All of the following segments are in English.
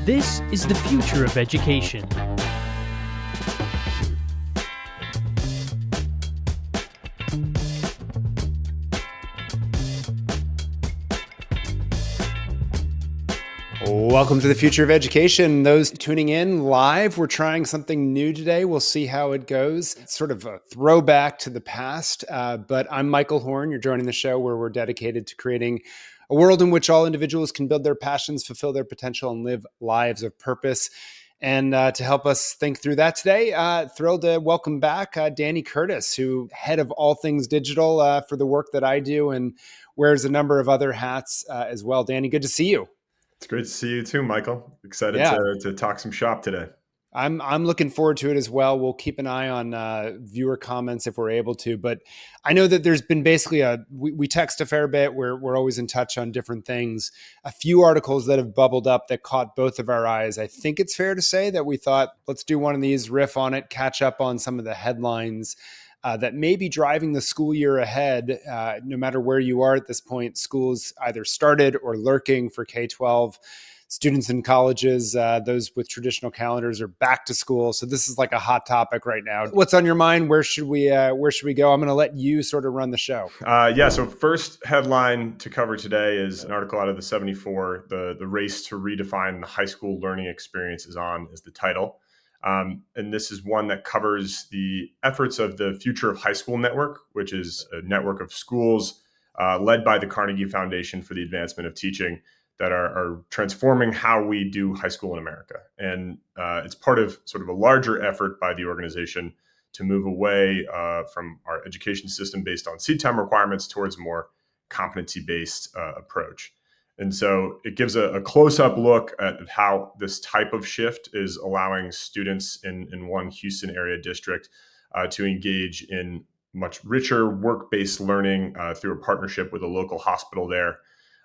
This is the future of education. Welcome to the future of education. Those tuning in live, we're trying something new today. We'll see how it goes. It's sort of a throwback to the past, but I'm Michael Horn. You're joining the show where we're dedicated to creating a world in which all individuals can build their passions, fulfill their potential, and live lives of purpose. And to help us think through that today, thrilled to welcome back Danny Curtis, who head of all things digital for the work that I do and wears a number of other hats as well. Danny, good to see you. It's great to see you too, Michael. Excited Yeah, to talk some shop today. I'm looking forward to it as well. We'll keep an eye on viewer comments if we're able to. But I know that there's been basically we text a fair bit. We're always in touch on different things. A few articles that have bubbled up that caught both of our eyes. I think it's fair to say that we thought, let's do one of these, riff on it, catch up on some of the headlines that may be driving the school year ahead. No matter where you are at this point, schools either started or lurking for K-12. Students in colleges, those with traditional calendars, are back to school. So this is like a hot topic right now. What's on your mind? Where should we go? I'm going to let you sort of run the show. So first headline to cover today is an article out of the 74. The race to redefine the high school learning experience is the title. And this is one that covers the efforts of the Future of High School Network, which is a network of schools led by the Carnegie Foundation for the Advancement of Teaching that are transforming how we do high school in America. And it's part of sort of a larger effort by the organization to move away from our education system based on seat time requirements towards a more competency-based approach. And so it gives a close-up look at how this type of shift is allowing students in one Houston area district to engage in much richer work-based learning through a partnership with a local hospital there.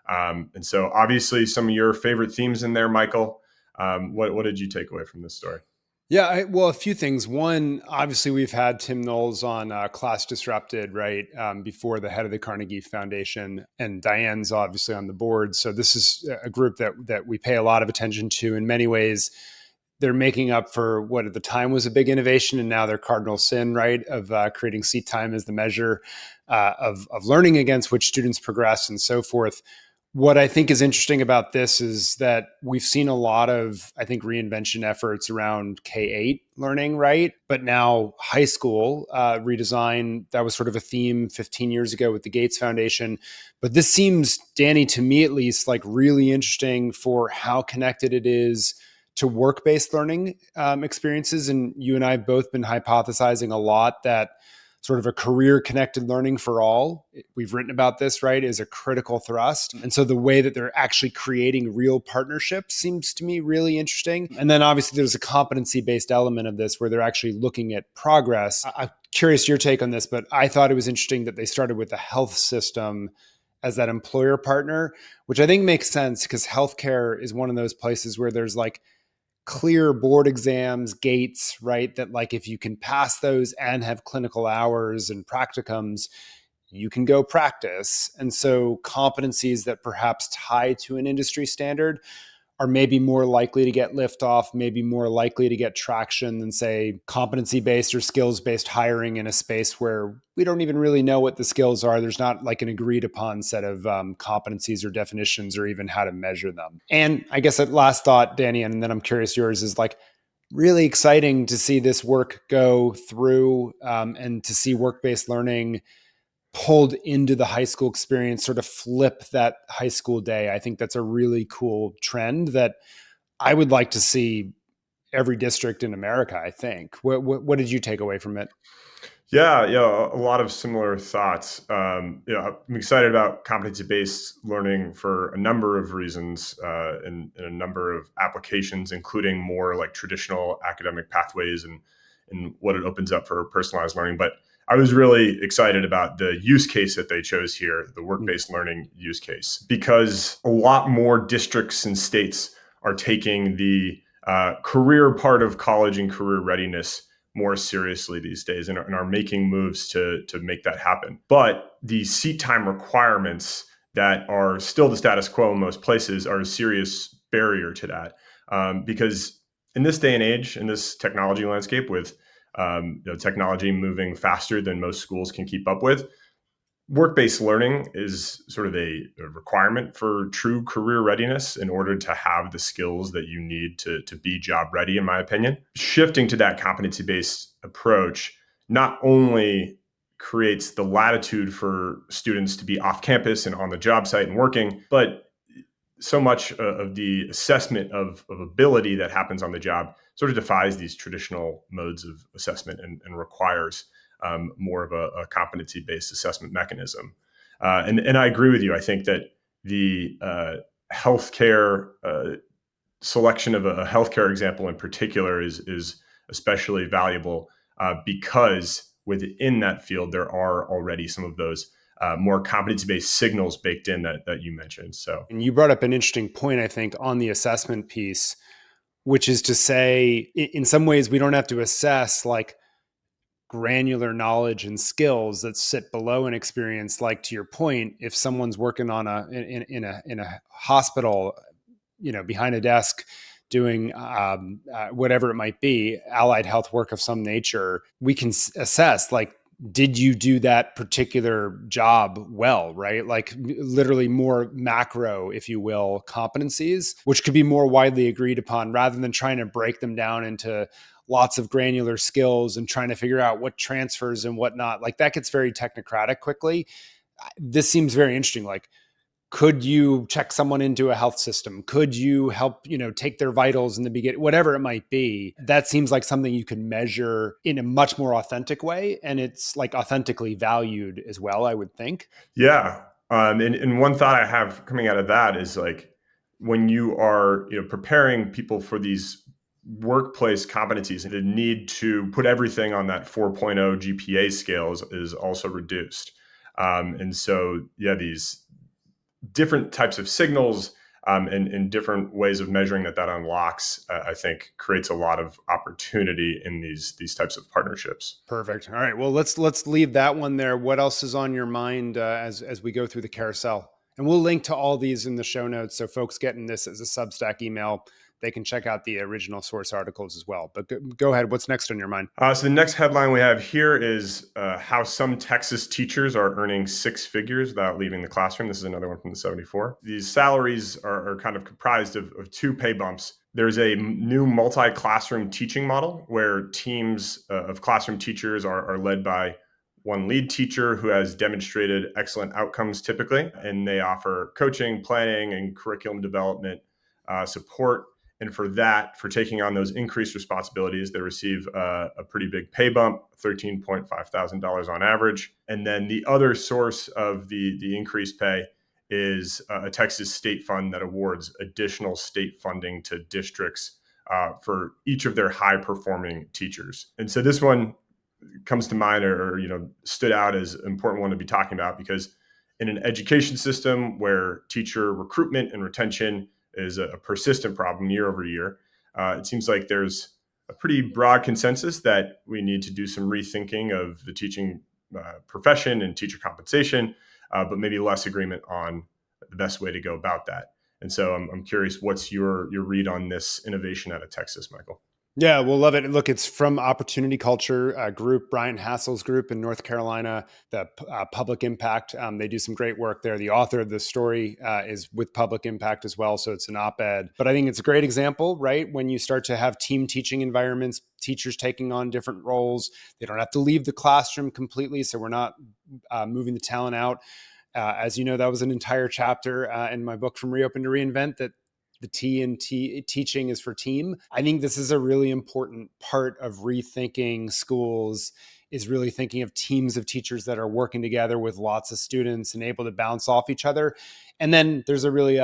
And so obviously some of your favorite themes in there, Michael. What did you take away from this story? Yeah, well, a few things. One, obviously, we've had Tim Knowles on Class Disrupted, right, before, the head of the Carnegie Foundation, and Diane's obviously on the board. So this is a group that we pay a lot of attention to. In many ways, they're making up for what at the time was a big innovation, and now their cardinal sin, right, of creating seat time as the measure of learning against which students progress and so forth. What I think is interesting about this is that we've seen a lot of, I think, reinvention efforts around K-8 learning, right? But now high school redesign, that was sort of a theme 15 years ago with the Gates Foundation. But this seems, Danny, to me at least, like really interesting for how connected it is to work-based learning experiences. And you and I have both been hypothesizing a lot that sort of a career-connected learning for all, we've written about this, right, is a critical thrust. And so the way that they're actually creating real partnerships seems to me really interesting. And then obviously there's a competency-based element of this where they're actually looking at progress. I'm curious your take on this, but I thought it was interesting that they started with the health system as that employer partner, which I think makes sense because healthcare is one of those places where there's like clear board exams, gates, right? That like if you can pass those and have clinical hours and practicums, you can go practice. And so competencies that perhaps tie to an industry standard are maybe more likely to get liftoff, maybe more likely to get traction than, say, competency-based or skills-based hiring in a space where we don't even really know what the skills are. There's not like an agreed upon set of competencies or definitions or even how to measure them. And I guess that last thought, Danny, and then I'm curious yours, is like really exciting to see this work go through and to see work-based learning pulled into the high school experience, sort of flip that high school day. I think that's a really cool trend that I would like to see every district in America, I think. What did you take away from it? Yeah, a lot of similar thoughts. I'm excited about competency-based learning for a number of reasons and a number of applications, including more like traditional academic pathways and what it opens up for personalized learning. But I was really excited about the use case that they chose here, the work-based learning use case, because a lot more districts and states are taking the career part of college and career readiness more seriously these days and are making moves to make that happen. But the seat time requirements that are still the status quo in most places are a serious barrier to that, because in this day and age, in this technology landscape, with technology moving faster than most schools can keep up with, work-based learning is sort of a requirement for true career readiness in order to have the skills that you need to be job ready, in my opinion. Shifting to that competency-based approach not only creates the latitude for students to be off campus and on the job site and working, but so much of the assessment of ability that happens on the job sort of defies these traditional modes of assessment and requires more of a competency-based assessment mechanism. And I agree with you. I think that the healthcare selection of a healthcare example in particular is especially valuable because within that field, there are already some of those more competency-based signals baked in that you mentioned. So, and you brought up an interesting point, I think, on the assessment piece, which is to say, in some ways, we don't have to assess like granular knowledge and skills that sit below an experience. Like, to your point, if someone's working on in a hospital, behind a desk doing whatever it might be, allied health work of some nature, we can assess, like, did you do that particular job well, right? Like literally more macro, if you will, competencies, which could be more widely agreed upon rather than trying to break them down into lots of granular skills and trying to figure out what transfers and whatnot. Like that gets very technocratic quickly. This seems very interesting. Like, could you check someone into a health system? Could you help, take their vitals in the beginning, whatever it might be? That seems like something you can measure in a much more authentic way. And it's like authentically valued as well, I would think. Yeah. And one thought I have coming out of that is like, when you are, preparing people for these workplace competencies, the need to put everything on that 4.0 GPA scale is also reduced. And so, these different types of signals and different ways of measuring that unlocks, I think, creates a lot of opportunity in these types of partnerships. Perfect. All right. Well, let's leave that one there. What else is on your mind as we go through the carousel? And we'll link to all these in the show notes, so folks getting this as a Substack email, they can check out the original source articles as well. But go ahead. What's next on your mind? So the next headline we have here is how some Texas teachers are earning six figures without leaving the classroom. This is another one from the 74. These salaries are kind of comprised of two pay bumps. There's a new multi-classroom teaching model where teams of classroom teachers are led by one lead teacher who has demonstrated excellent outcomes typically, and they offer coaching, planning, and curriculum development support. And for taking on those increased responsibilities, they receive a pretty big pay bump, $13,500 on average. And then the other source of the increased pay is a Texas state fund that awards additional state funding to districts for each of their high-performing teachers. And so this one comes to mind or stood out as an important one to be talking about, because in an education system where teacher recruitment and retention is a persistent problem year over year, it seems like there's a pretty broad consensus that we need to do some rethinking of the teaching profession and teacher compensation, but maybe less agreement on the best way to go about that. And so I'm curious, what's your read on this innovation out of Texas, Michael? Yeah, we'll love it. Look, it's from Opportunity Culture group, Brian Hassel's group in North Carolina, the Public Impact. They do some great work there. The author of the story is with Public Impact as well, so it's an op-ed. But I think it's a great example, right? When you start to have team teaching environments, teachers taking on different roles, they don't have to leave the classroom completely, so we're not moving the talent out. As you know, that was an entire chapter in my book, From Reopen to Reinvent, that the T in teaching is for team. I think this is a really important part of rethinking schools, is really thinking of teams of teachers that are working together with lots of students and able to bounce off each other. And then there's a really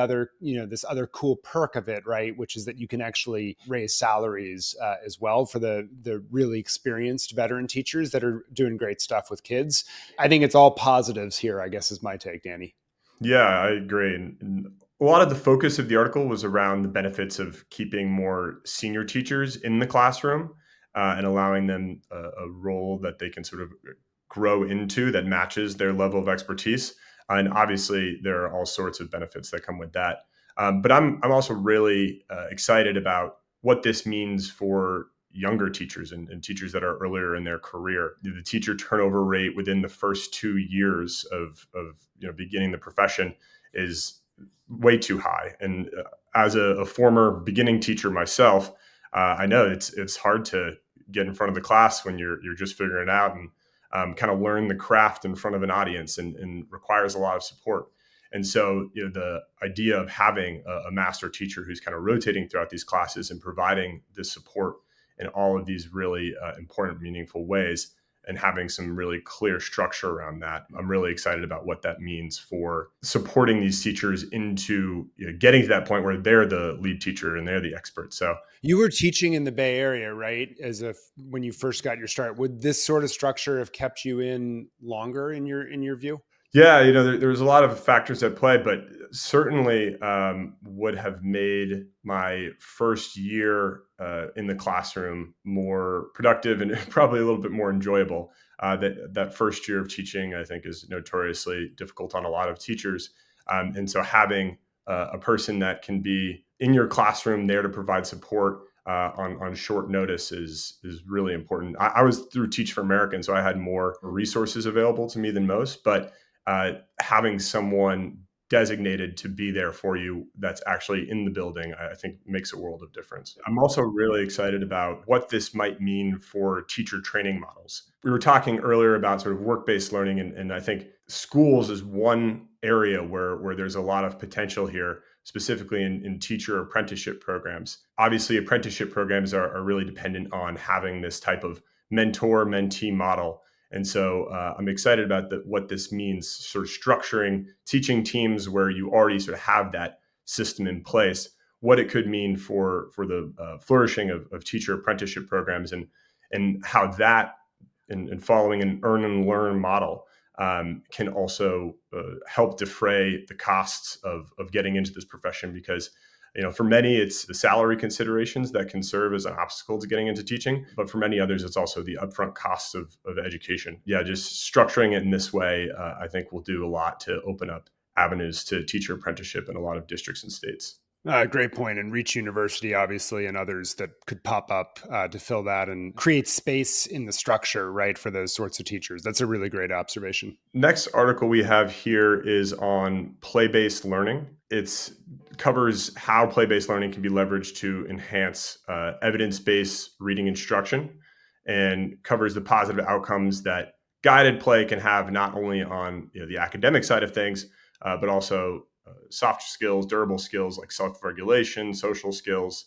this other cool perk of it, right? Which is that you can actually raise salaries as well for the really experienced veteran teachers that are doing great stuff with kids. I think it's all positives here, I guess, is my take, Danny. Yeah, I agree. And a lot of the focus of the article was around the benefits of keeping more senior teachers in the classroom and allowing them a role that they can sort of grow into that matches their level of expertise. And obviously, there are all sorts of benefits that come with that. But I'm also really excited about what this means for younger teachers and teachers that are earlier in their career. The teacher turnover rate within the first 2 years of beginning the profession is way too high. And as a former beginning teacher myself, I know it's hard to get in front of the class when you're just figuring it out and kind of learn the craft in front of an audience and requires a lot of support. And so, the idea of having a master teacher who's kind of rotating throughout these classes and providing this support in all of these really important, meaningful ways, and having some really clear structure around that, I'm really excited about what that means for supporting these teachers into getting to that point where they're the lead teacher and they're the expert. So You were teaching in the Bay Area, right? When you first got your start, would this sort of structure have kept you in longer in your view? yeah, there's a lot of factors at play, but certainly would have made my first year in the classroom more productive and probably a little bit more enjoyable. That first year of teaching, I think, is notoriously difficult on a lot of teachers, and so having a person that can be in your classroom there to provide support on short notice is really important. I was through Teach for American, so I had more resources available to me than most, but having someone designated to be there for you that's actually in the building, I think makes a world of difference. I'm also really excited about what this might mean for teacher training models. We were talking earlier about sort of work-based learning, and I think schools is one area where there's a lot of potential here, specifically in teacher apprenticeship programs. Obviously, apprenticeship programs are really dependent on having this type of mentor-mentee model. And so I'm excited about what this means, sort of structuring teaching teams where you already sort of have that system in place, what it could mean for the flourishing of teacher apprenticeship programs, and how that and following an earn and learn model can also help defray the costs of getting into this profession. Because for many, it's the salary considerations that can serve as an obstacle to getting into teaching. But for many others, it's also the upfront costs of education. Yeah, just structuring it in this way, I think will do a lot to open up avenues to teacher apprenticeship in a lot of districts and states. Great point. And Reach University, obviously, and others that could pop up to fill that and create space in the structure, right, for those sorts of teachers. That's a really great observation. Next article we have here is on play-based learning. It covers how play-based learning can be leveraged to enhance evidence-based reading instruction, and covers the positive outcomes that guided play can have, not only on the academic side of things, but also soft skills, durable skills like self-regulation, social skills.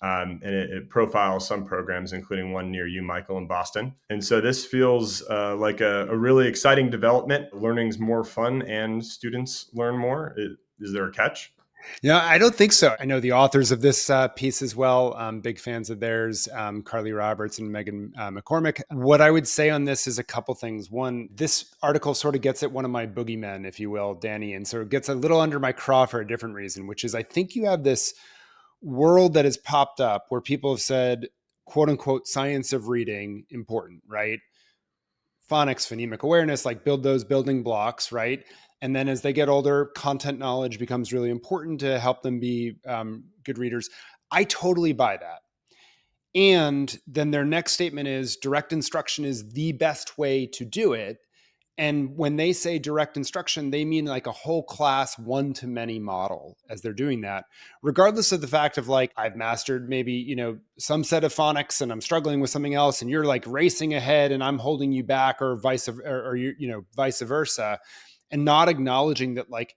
And it profiles some programs, including one near you, Michael, in Boston. And so this feels like a really exciting development. Learning's more fun and students learn more. Is there a catch? Yeah, I don't think so. I know the authors of this piece as well. Big fans of theirs, Carly Roberts and Megan McCormick. What I would say on this is a couple things. One, this article sort of gets at one of my boogeymen, if you will, Danny, and so it gets a little under my craw for a different reason, which is I think you have this world that has popped up where people have said, quote unquote, science of reading important, right? Phonics, phonemic awareness, like build those building blocks, right? And then as they get older, content knowledge becomes really important to help them be good readers. I totally buy that. And then their next statement is direct instruction is the best way to do it. And when they say direct instruction, they mean like a whole class one-to-many model as they're doing that, regardless of the fact of like, I've mastered maybe, some set of phonics and I'm struggling with something else and you're like racing ahead and I'm holding you back, or vice versa. And not acknowledging that, like,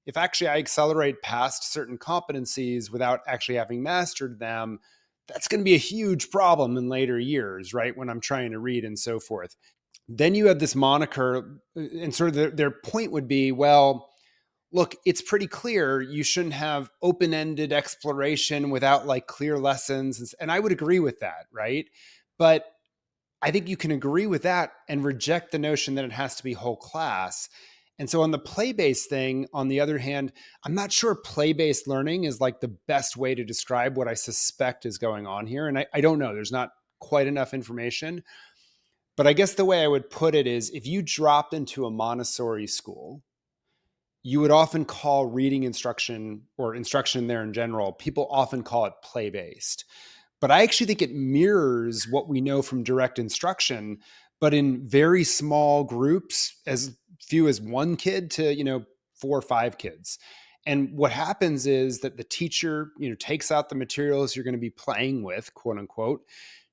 if actually I accelerate past certain competencies without actually having mastered them, that's going to be a huge problem in later years, right? When I'm trying to read and so forth. Then you have this moniker, and sort of their point would be, well, look, it's pretty clear you shouldn't have open-ended exploration without like clear lessons. And I would agree with that, right? But I think you can agree with that and reject the notion that it has to be whole class. And so on the play-based thing, on the other hand, I'm not sure play-based learning is like the best way to describe what I suspect is going on here. And I don't know, there's not quite enough information. But I guess the way I would put it is if you dropped into a Montessori school, you would often call reading instruction or instruction there in general, people often call it play-based. But I actually think it mirrors what we know from direct instruction, but in very small groups, as few as one kid to, 4 or 5 kids. And what happens is that the teacher, takes out the materials you're going to be playing with, quote unquote,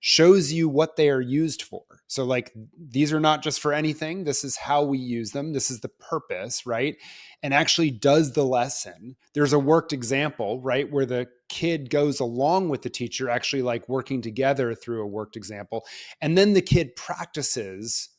shows you what they are used for. So like, these are not just for anything. This is how we use them. This is the purpose, right? And actually does the lesson. There's a worked example, right? Where the kid goes along with the teacher, actually like working together through a worked example. And then the kid practices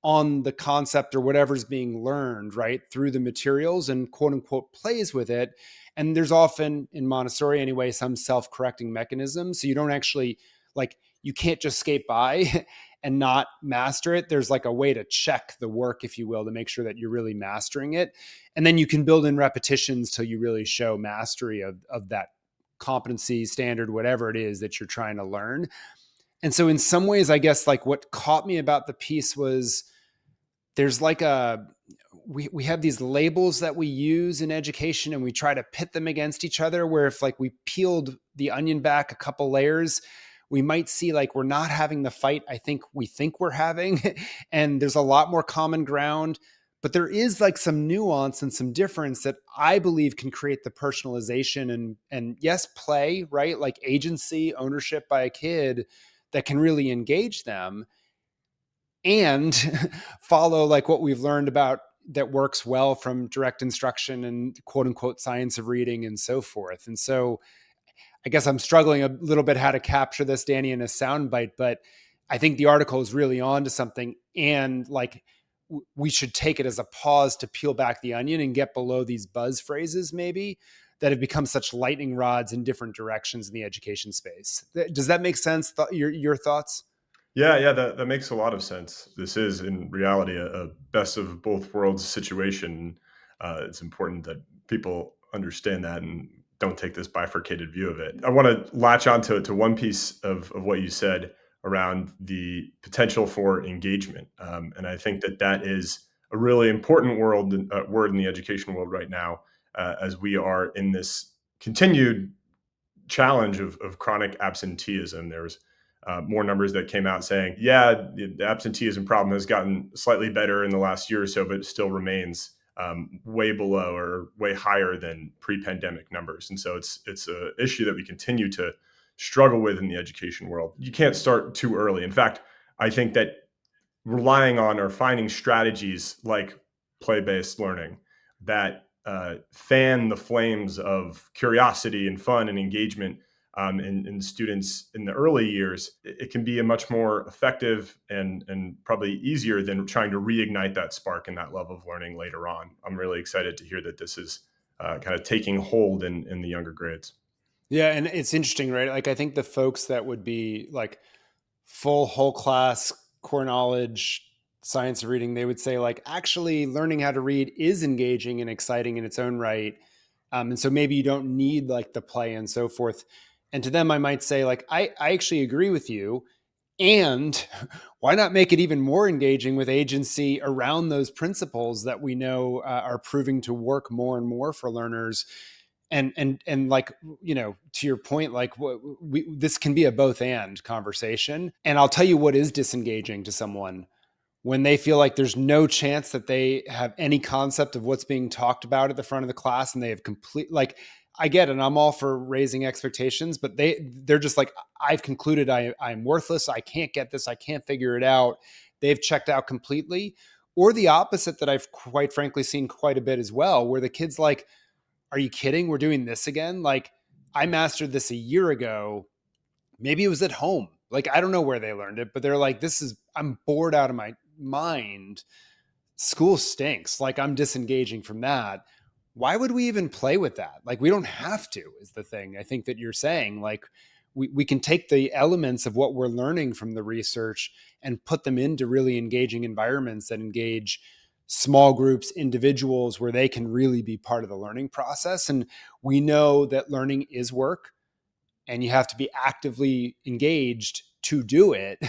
on the concept or whatever's being learned, right, through the materials and quote unquote plays with it. And there's often, in Montessori anyway, some self-correcting mechanism. So you don't actually, like, you can't just skate by and not master it. There's like a way to check the work, if you will, to make sure that you're really mastering it. And then you can build in repetitions till you really show mastery of that competency, standard, whatever it is that you're trying to learn. And so in some ways, I guess like what caught me about the piece was there's like we have these labels that we use in education and we try to pit them against each other, where if like we peeled the onion back a couple layers, we might see like we're not having the fight we think we're having. And there's a lot more common ground, but there is like some nuance and some difference that I believe can create the personalization and yes, play, right? Like agency, ownership by a kid that can really engage them and follow like what we've learned about that works well from direct instruction and quote unquote science of reading and so forth. And so I guess I'm struggling a little bit how to capture this, Danny, in a soundbite, but I think the article is really on to something. And like, we should take it as a pause to peel back the onion and get below these buzz phrases maybe that have become such lightning rods in different directions in the education space. Does that make sense? Your thoughts? Yeah, that makes a lot of sense. This is in reality a best of both worlds situation. It's important that people understand that and don't take this bifurcated view of it. I want to latch on to one piece of what you said around the potential for engagement. And I think that is a really important word in the education world right now, as we are in this continued challenge of chronic absenteeism. There's more numbers that came out saying, yeah, the absenteeism problem has gotten slightly better in the last year or so, but it still remains way below or way higher than pre-pandemic numbers. And so it's an issue that we continue to struggle with in the education world. You can't start too early. In fact, I think that relying on or finding strategies like play-based learning that fan the flames of curiosity and fun and engagement in students in the early years, it can be a much more effective and probably easier than trying to reignite that spark and that love of learning later on. I'm really excited to hear that this is kind of taking hold in the younger grades. Yeah, and it's interesting, right? Like I think the folks that would be like full whole class core knowledge science of reading, they would say like actually learning how to read is engaging and exciting in its own right. And so maybe you don't need like the play and so forth. And to them, I might say like, I actually agree with you. And why not make it even more engaging with agency around those principles that we know are proving to work more and more for learners? And like, to your point, like this can be a both and conversation. And I'll tell you what is disengaging to someone when they feel like there's no chance that they have any concept of what's being talked about at the front of the class. And they have like, I get it. I'm all for raising expectations, but they're just like, I've concluded I'm worthless. I can't get this. I can't figure it out. They've checked out completely. Or the opposite that I've quite frankly seen quite a bit as well, where the kid's like, are you kidding? We're doing this again? Like I mastered this a year ago. Maybe it was at home. Like, I don't know where they learned it, but they're like, I'm bored out of my mind. School stinks. Like I'm disengaging from that. Why would we even play with that? Like we don't have to, is the thing I think that you're saying. Like we can take the elements of what we're learning from the research and put them into really engaging environments that engage small groups, individuals, where they can really be part of the learning process. And we know that learning is work and you have to be actively engaged to do it.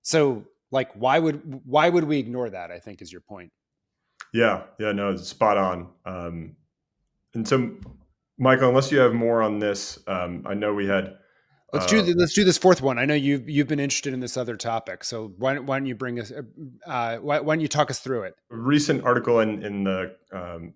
So like, why would we ignore that, I think is your point. Yeah, yeah, no, it's spot on. And so, Michael, unless you have more on this, I know we had uh, Let's do this fourth one. I know you've been interested in this other topic, so why don't you bring us why don't you talk us through it? a recent article in the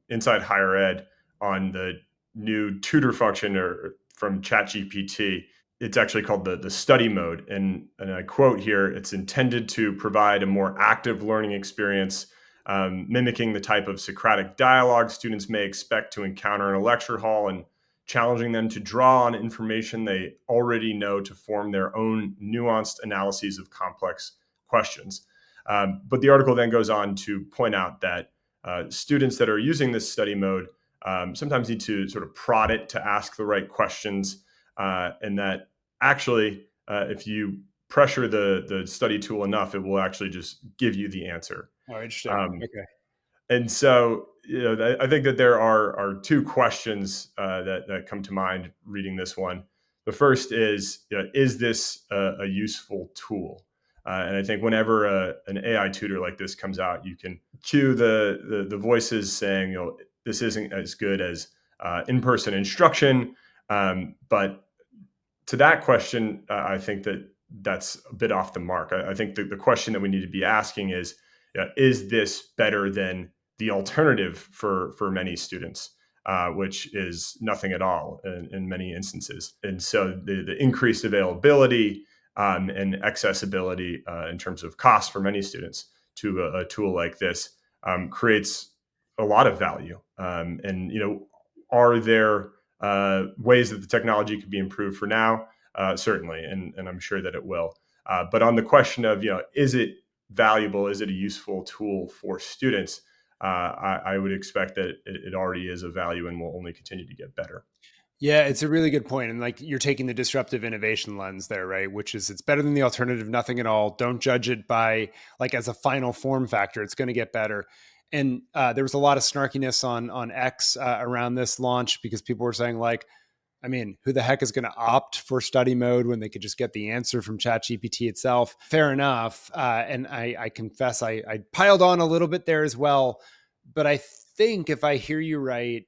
Inside Higher Ed on the new tutor function or from ChatGPT. It's actually called the study mode, and I quote here: "It's intended to provide a more active learning experience, mimicking the type of Socratic dialogue students may expect to encounter in a lecture hall, and challenging them to draw on information they already know to form their own nuanced analyses of complex questions." But the article then goes on to point out that students that are using this study mode sometimes need to sort of prod it to ask the right questions, and that actually, if you pressure the study tool enough, it will actually just give you the answer. Oh, interesting. Um, Okay. and so, I think that there are two questions that come to mind reading this one. The first is this a useful tool? And I think whenever an AI tutor like this comes out, you can cue the voices saying, this isn't as good as in person instruction. But to that question, I think that that's a bit off the mark. I think that the question that we need to be asking is this better than the alternative for many students, which is nothing at all in many instances. And so the increased availability and accessibility in terms of cost for many students to a tool like this creates a lot of value. And are there ways that the technology could be improved for now? Certainly, and I'm sure that it will. But on the question of, is it valuable? Is it a useful tool for students? I would expect that it already is of value and will only continue to get better. Yeah, it's a really good point. And like you're taking the disruptive innovation lens there, right? Which is it's better than the alternative, nothing at all. Don't judge it by like as a final form factor. It's going to get better. And there was a lot of snarkiness on X around this launch because people were saying like, I mean, who the heck is going to opt for study mode when they could just get the answer from ChatGPT itself? Fair enough. And I confess I piled on a little bit there as well. But I think if I hear you right,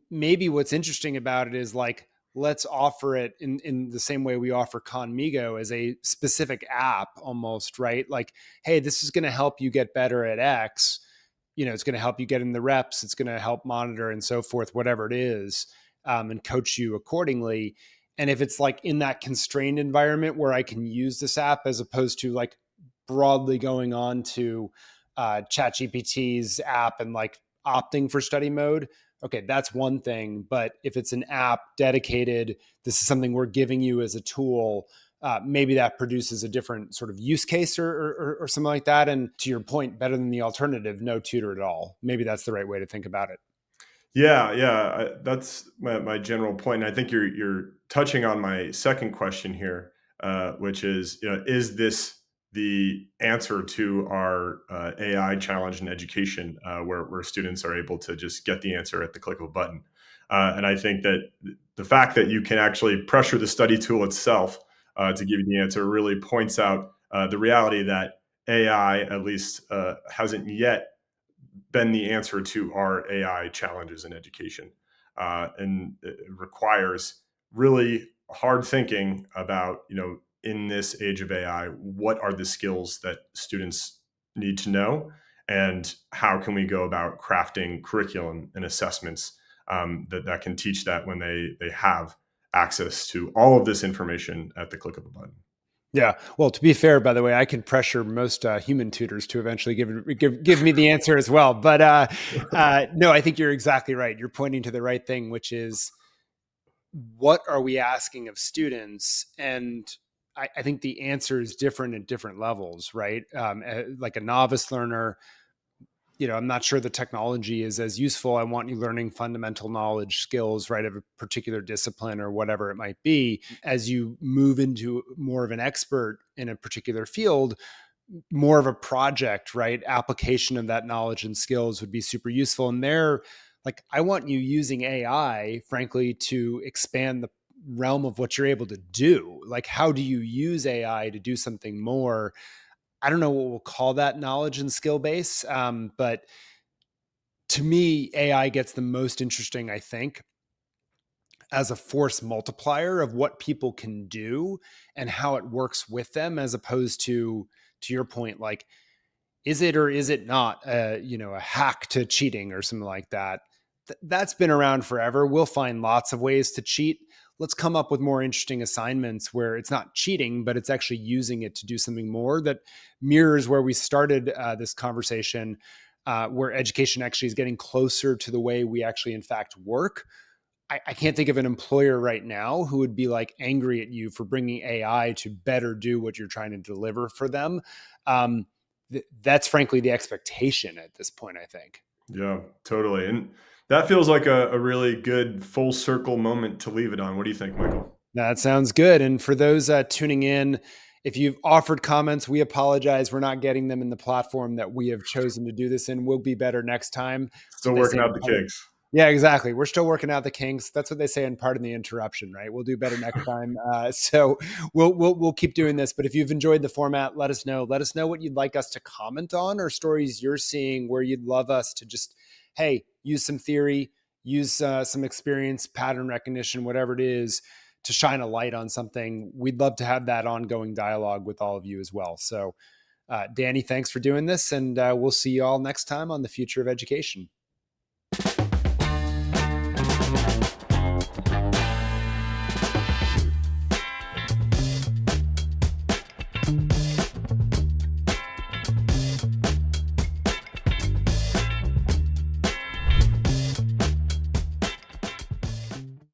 maybe what's interesting about it is like, let's offer it in the same way we offer Conmigo as a specific app almost, right? Like, hey, this is going to help you get better at X. It's going to help you get in the reps. It's going to help monitor and so forth, whatever it is, and coach you accordingly. And if it's like in that constrained environment where I can use this app as opposed to like broadly going on to ChatGPT's app and like opting for study mode, okay, that's one thing. But if it's an app dedicated, this is something we're giving you as a tool. Maybe that produces a different sort of use case or something like that. And to your point, better than the alternative, no tutor at all. Maybe that's the right way to think about it. Yeah, yeah, that's my general point. And I think you're touching on my second question here, which is, is this the answer to our AI challenge in education, where students are able to just get the answer at the click of a button? And I think that the fact that you can actually pressure the study tool itself to give you the answer really points out the reality that AI, at least, hasn't yet been the answer to our AI challenges in education. And it requires really hard thinking about, in this age of AI, what are the skills that students need to know? And how can we go about crafting curriculum and assessments that can teach that when they have access to all of this information at the click of a button? Yeah. Well, to be fair, by the way, I can pressure most human tutors to eventually give me the answer as well. But no, I think you're exactly right. You're pointing to the right thing, which is what are we asking of students? And I think the answer is different at different levels, right? Like a novice learner, I'm not sure the technology is as useful. I want you learning fundamental knowledge, skills, right, of a particular discipline or whatever it might be. As you move into more of an expert in a particular field, more of a project, right, application of that knowledge and skills would be super useful. And there, like, I want you using AI, frankly, to expand the realm of what you're able to do. Like, how do you use AI to do something more? I don't know what we'll call that knowledge and skill base, but To me, AI gets the most interesting, I think, as a force multiplier of what people can do and how it works with them, as opposed to your point, like, is it or is it not a hack to cheating or something like that? That's been around forever. We'll find lots of ways to cheat. Let's come up with more interesting assignments where it's not cheating, but it's actually using it to do something more that mirrors where we started this conversation, where education actually is getting closer to the way we actually, in fact, work. I can't think of an employer right now who would be like angry at you for bringing AI to better do what you're trying to deliver for them. That's frankly the expectation at this point, I think. Yeah, totally. And that feels like a really good full circle moment to leave it on. What do you think, Michael? That sounds good. And for those tuning in, if you've offered comments, we apologize. We're not getting them in the platform that we have chosen to do this in. We'll be better next time. Still working out the kinks. Yeah, exactly. We're still working out the kinks. That's what they say in Pardon the Interruption, right? We'll do better next time. So we'll keep doing this. But if you've enjoyed the format, let us know. Let us know what you'd like us to comment on, or stories you're seeing where you'd love us to just, hey, use some theory, use some experience, pattern recognition, whatever it is, to shine a light on something. We'd love to have that ongoing dialogue with all of you as well. So, Danny, thanks for doing this, and we'll see you all next time on The Future of Education.